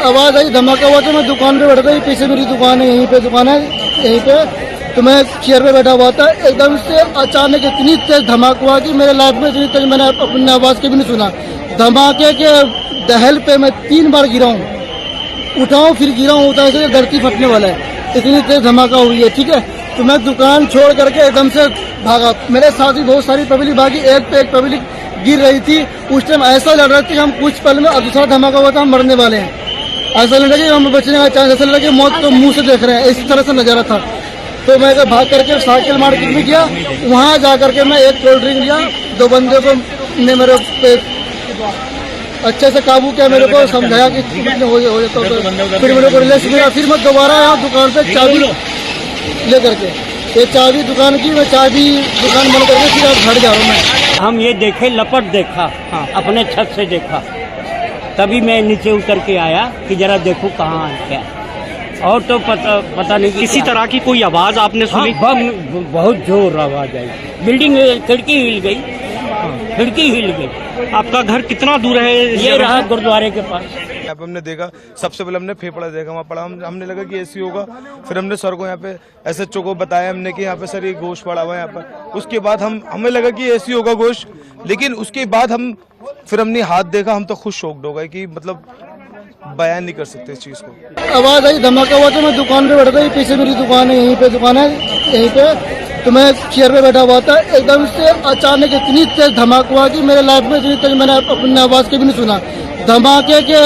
आवाज आई, धमाका हुआ तो मैं दुकान पे बैठा था, पीछे मेरी दुकान है, यहीं पे दुकान है, यहीं पे तो मैं चेयर पे बैठा हुआ था। एकदम से अचानक इतनी तेज धमाका हुआ कि मेरे लाइफ में इतनी तेज मैंने अपनी आवाज के भी नहीं सुना। धमाके के दहल पे मैं 3 बार गिरा हूँ, उठाऊं फिर गिरा हूँ, उठा से धरती फटने वाला है, इतनी तेज धमाका हुई है। ठीक है, तो मैं दुकान छोड़ करके एकदम से भागा। मेरे साथ ही बहुत सारी पब्लिक भागी, एक पे एक पब्लिक गिर रही थी। उस टाइम ऐसा लग रहा था कि हम कुछ पल में, दूसरा धमाका हुआ था, हम मरने वाले हैं। ऐसा लग रहा कि हम बचने का चांस, ऐसा लगा कि मौत तो मुंह से देख रहे हैं, इस तरह से नजारा था। तो मैं भाग करके साइकिल मार्केट में गया, वहां जा करके मैं एक कोल्ड ड्रिंक लिया। 2 बंदे को ने मेरे पे अच्छे से काबू किया, मेरे को समझाया कि हो जाता तो फिर मेरे को रिलैक्स मिला। फिर मैं दोबारा यहाँ दुकान से चाबी ले करके, ये चाबी दुकान की, मैं चाबी दुकान बंद करके फिर आप घर जा रहा हूँ मैं। हम ये देखे, लपट देखा, हाँ, अपने छत से देखा, तभी मैं नीचे उतर के आया कि जरा देखूं कहाँ क्या। और तो पता नहीं किसी तरह की कोई आवाज आपने सुनी? हाँ, बहुत जोर आवाज आई, बिल्डिंग खिड़की हिल गई, खिड़की हिल गई। आपका घर कितना दूर है? ये रहा गुरुद्वारे के पास। यहाँ पे हमने देखा, सबसे पहले हमने फेफड़ा देखा, वहाँ पड़ा, हमने लगा कि ऐसी होगा। फिर हमने सर को यहाँ पे SHO को बताया हमने कि यहाँ पे सर ये गोश्त पड़ा हुआ है यहाँ पर। उसके बाद हमें लगा कि ऐसी होगा गोश्त, लेकिन उसके बाद फिर हमने हाथ देखा, हम तो खुद शॉक्ड हो गए कि मतलब बयान नहीं कर सकते इस चीज को। आवाज आई, धमाका हुआ तो मैं दुकान पे बैठा था, पीछे मेरी दुकान है, यहीं पे दुकान है, यहीं पे तो मैं चेयर पे बैठा हुआ था। एकदम से अचानक इतनी तेज धमाका हुआ कि मेरे लाइफ में इतनी तेज मैंने अपनी आवाज के भी नहीं सुना। धमाके के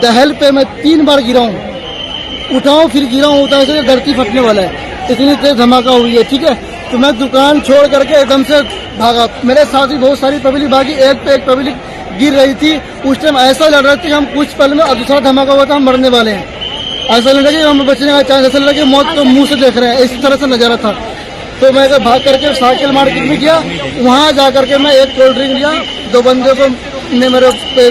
दहल पे मैं 3 बार गिरा हूँ, उठाऊं फिर गिरा हूँ, उठा से धरती फटने वाला है, इतनी तेज धमाका हुई है। ठीक है, तो मैं दुकान छोड़ करके एकदम से भागा। मेरे साथ ही बहुत सारी पब्लिक भागी, एक पे एक पब्लिक गिर रही थी। उस टाइम ऐसा लग रहा था कि हम कुछ पल में, दूसरा धमाका हुआ था, हम मरने वाले हैं। ऐसा लग रहा कि हम बचने का चांस, ऐसा लगा कि मौत तो मुंह से देख रहे हैं, इस तरह से नजारा था। तो मैं भाग करके साइकिल मार्केट में गया, वहां जा करके मैं एक कोल्ड ड्रिंक लिया। 2 बंदे को ने मेरे पे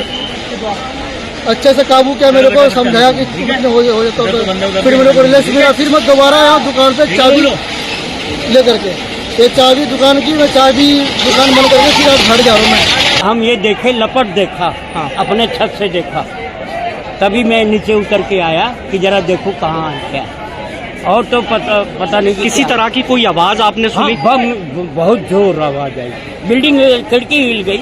अच्छे से काबू किया, मेरे को समझाया कि हो जाता तो फिर मेरे को रिलैक्स मिला। फिर मैं दोबारा यहाँ दुकान से चाबी ले करके, ये चाबी दुकान की, मैं चाबी दुकान बंद करके फिर आप घर जा रहा हूँ मैं। हम ये देखे, लपट देखा, हाँ, अपने छत से देखा, तभी मैं नीचे उतर के आया कि जरा देखूं कहाँ क्या। और तो पता नहीं किसी तरह की कोई आवाज आपने सुनी? हाँ, बहुत जोर आवाज आई, बिल्डिंग खिड़की हिल गई,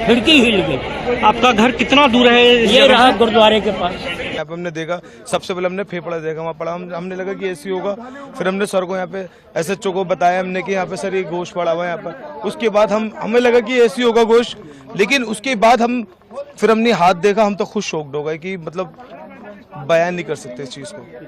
खिड़की हिल गई। आपका घर कितना दूर है? ये रहा गुरुद्वारे के पास। यहाँ पे हमने देखा, सबसे पहले हमने फेफड़ा देखा, वहाँ पड़ा, हमने लगा कि ऐसी होगा। फिर हमने सर को यहाँ पे SHO को बताया हमने कि यहाँ पे सर ये गोश्त पड़ा हुआ है यहाँ पर। उसके बाद हमें लगा कि ऐसी होगा गोश्त, लेकिन उसके बाद फिर हमने हाथ देखा, हम तो खुद शॉक्ड हो गए कि मतलब बयान नहीं कर सकते इस चीज को।